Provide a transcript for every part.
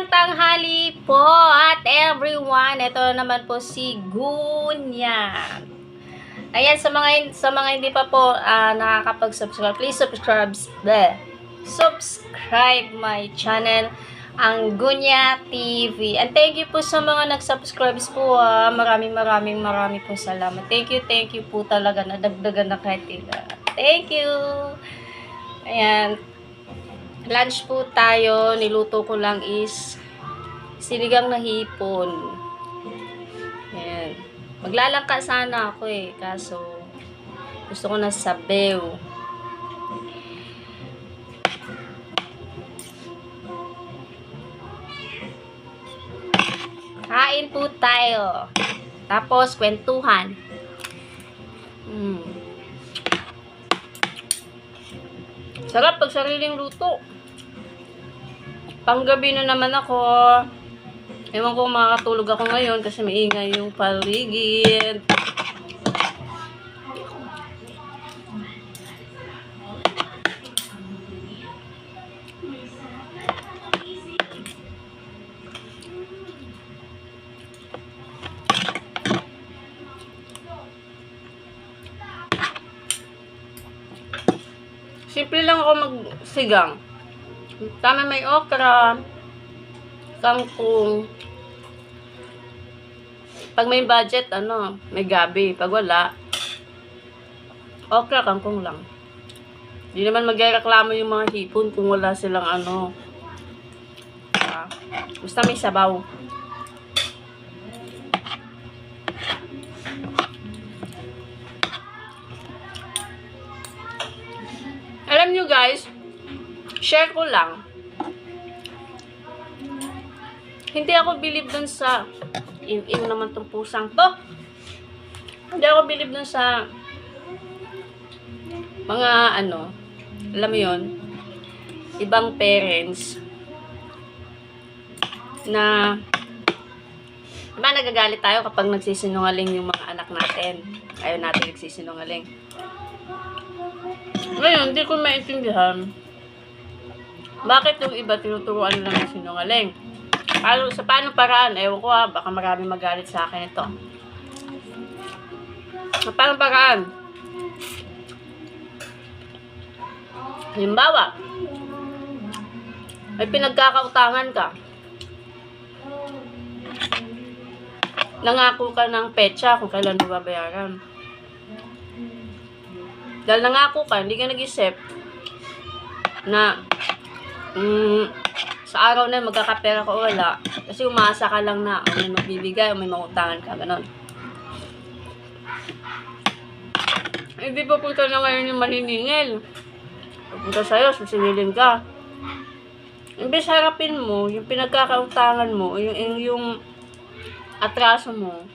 Magandang tanghali po at everyone. Ito naman po si Gunya. Ayan, sa mga hindi pa po nakakapag-subscribe, please subscribe my channel, ang Gunya TV. And thank you po sa mga nag-subscribe po. Maraming po salamat. Thank you po talaga. Nadagdagan na kahit ilan. Thank you. Ayan. Lunch po tayo. Niluto ko lang is sinigang na hipon. Ayan. Maglalangka sana ako kaso gusto ko na sabaw. Kain po tayo. Tapos kwentuhan. Sarap pag sariling luto. Panggabi na naman ako. Ewan ko makakatulog ako ngayon kasi maingay yung paligid. Simple lang ako magsigang. Tama, may okra, kangkong. Pag may budget, may gabi. Pag wala, okra, kangkong lang. Hindi naman magreklamo yung mga hipon kung wala silang basta may sabaw. Alam nyo guys, share ko lang. Hindi ako believe dun sa naman tong pusang to. Hindi ako believe dun sa mga alam mo yun, ibang parents na nagagalit tayo kapag nagsisinungaling yung mga anak natin. Ayaw natin nagsisinungaling. Ngayon, hindi ko maintindihan bakit yung iba tinuturuan nila ng sinungaling. Sa paano paraan? Ewan ko baka maraming magalit sa akin ito. Sa paano paraan? Halimbawa, may pinagkakautangan ka. Nangako ka ng petsa kung kailan mo babayaran. Dahil nangako ka, hindi ka nag-isip na sa araw na magkakapera ka o wala. Kasi umaasa ka lang na may magbibigay o may mautangan ka. Ganon. Hindi pa punta na ngayon yung maniningil. Pupunta sa'yo, susingilin ka. Imbes harapin mo yung pinagkakautangan mo, yung atraso mo.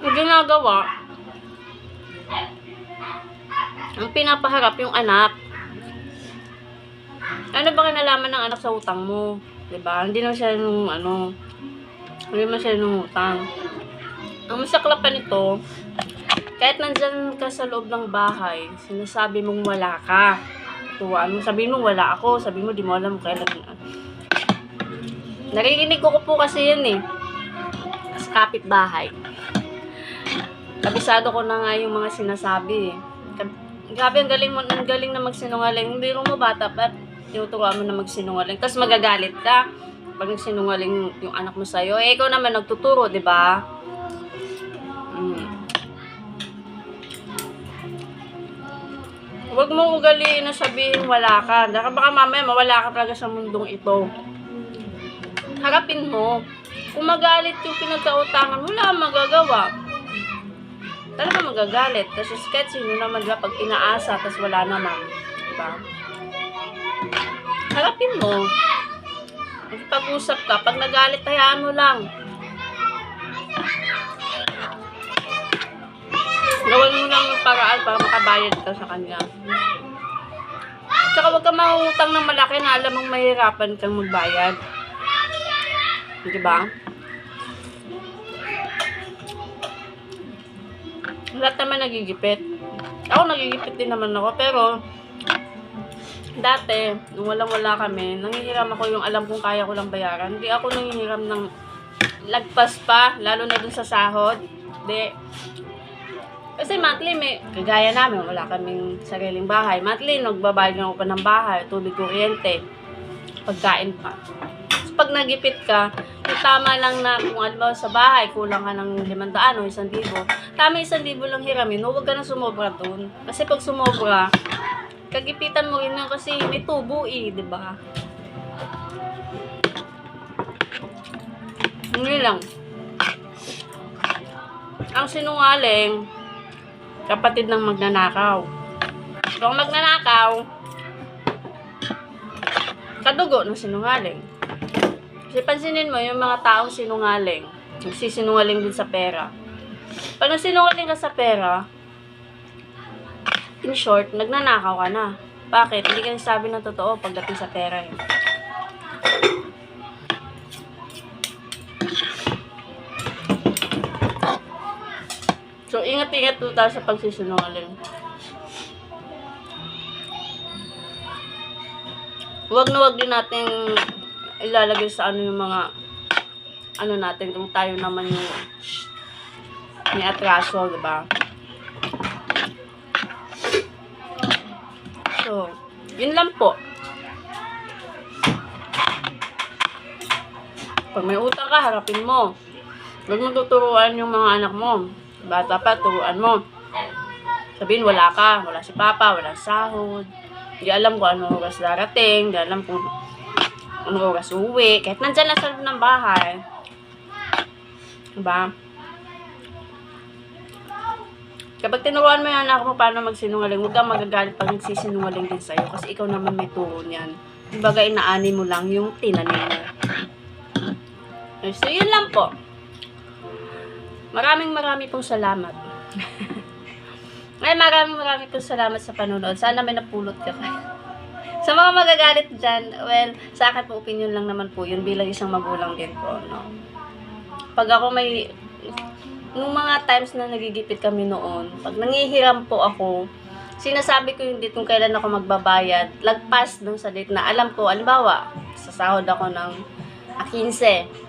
Yung ginagawa, ang pinapaharap yung anak. Ano ba kinalaman ng anak sa utang mo? Diba? Hindi naman siya hindi naman siya nung utang. Ang masaklap pa nito, kahit nandyan ka sa loob ng bahay, sinasabi mong wala ka. Tuwaan mo, sabihin mo wala ako, sabihin mo di mo alam kailan. Narinig ko po kasi yun sa kapitbahay. Kabisado ko na nga yung mga sinasabi Grabe, ang galing na magsinungaling. Hindi mo bata, but tinuturuan mo na magsinungaling. Tapos magagalit ka pag nagsinungaling yung anak mo sa'yo. Ikaw naman nagtuturo, di ba? Huwag mong ugaliin na sabihin wala ka. Baka mamaya mawala ka talaga sa mundong ito. Harapin mo. Kung magalit yung pinagkautangan, wala kang magagawa. Talaga magagalit. Kasi kahit sino naman pag inaasa, tapos wala naman. Diba? Harapin mo. Pag-usap ka. Pag nagalit, hayaan mo lang. Gawin mo lang yung paraan para makabayad ka sa kanya. Tsaka huwag ka mangutang ng malaki na alam mong mahirapan kang magbayad. Diba? Lahat naman nagigipit. Ako nagigipit din naman ako, pero Dati, nung walang-wala kami, nanghihiram ako yung alam kong kaya ko lang bayaran. Hindi ako nanghihiram ng lagpas pa, lalo na dun sa sahod. Hindi. Kasi monthly, kagaya namin, wala kaming sariling bahay. Monthly, nagbabayad ako pa ng bahay, tubig, kuryente, pagkain pa. So, pag nagipit ka, tama lang na kung alam sa bahay, kulang ka ng 500 o 1,000. Tama 1,000 lang hiramin, huwag ka na sumobra dun. Kasi pag sumobra, kagipitan mo rin yun kasi may tubo di ba? Hindi lang. Ang sinungaling, kapatid ng magnanakaw. Kung magnanakaw, kadugo ng sinungaling. Kasi pansinin mo, yung mga taong sinungaling, nagsisinungaling din sa pera. Pag nagsinungaling ka sa pera, in short, nagnanakaw ka na. Bakit? Hindi ka nagsabi ng totoo pagdating sa pera yun. So, ingat-ingat po tayo sa pagsisinungaling. Huwag na huwag din natin ilalagay sa yung mga natin kung tayo naman yung may atraso, diba? So, yun lang po. Pag may utang ka, harapin mo. Huwag mo tuturuan yung mga anak mo. Bata pa, turuan mo. Sabihin, wala si papa, wala sahod. Hindi alam kung anong oras darating, hindi alam kung anong oras uwi. Kahit nandyan na sa loob ng bahay. Diba? Kapag tinuruan mo yung anak mo paano magsinungaling, huwag kang magagalit pag nagsisinungaling din sa'yo kasi ikaw naman may turo niyan. Kumbaga, inaani mo lang yung tinanim mo. So, yun lang po. Maraming pong salamat. Ay, maraming pong salamat sa panonood. Sana may napulot ka kayo. Sa mga magagalit dyan, well, sa akin po, opinion lang naman po yun bilang isang magulang din po. No? Pag ako nung mga times na nagigipit kami noon, pag nangihiram po ako, sinasabi ko yung date kung kailan ako magbabayad, lagpas dun sa date na alam ko, alimbawa, sasahod ako ng 15.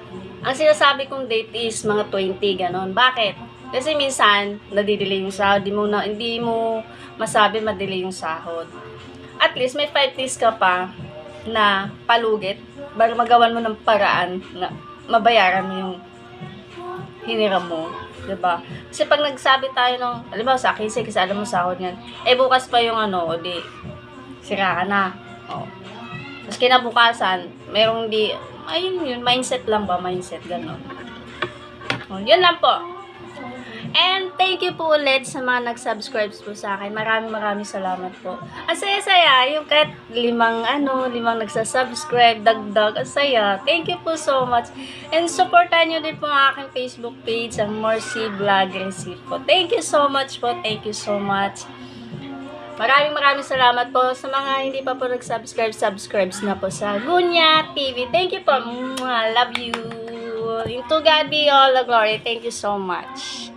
Ang sinasabi kong date is mga 20, ganon. Bakit? Kasi minsan, nadidelay yung sahod, hindi mo masabi madelay yung sahod. At least, may 5 days ka pa na palugit, para magawan mo ng paraan na mabayaran mo yung hiniram mo. Diba? Kasi pag nagsabi tayo ng, alam mo, sa akin, kasi alam mo sahod yan, bukas pa yung o di, sira ka na. O. Tapos kinabukasan, merong ayun yun, mindset lang ba? Mindset, gano'n. O, yun lang po. And thank you po ulit sa mga nag-subscribe po sa akin. Maraming salamat po. Ang saya-saya, yung kahit limang nagsasubscribe, dagdag, ang saya. Thank you po so much. And supportan nyo din po ang aking Facebook page, ang Mercy Vlog Receipt po. Thank you so much po. Thank you so much. Maraming salamat po. Sa mga hindi pa po nag-subscribe na po sa Gunya TV. Thank you po. Love you. Into God be all the glory. Thank you so much.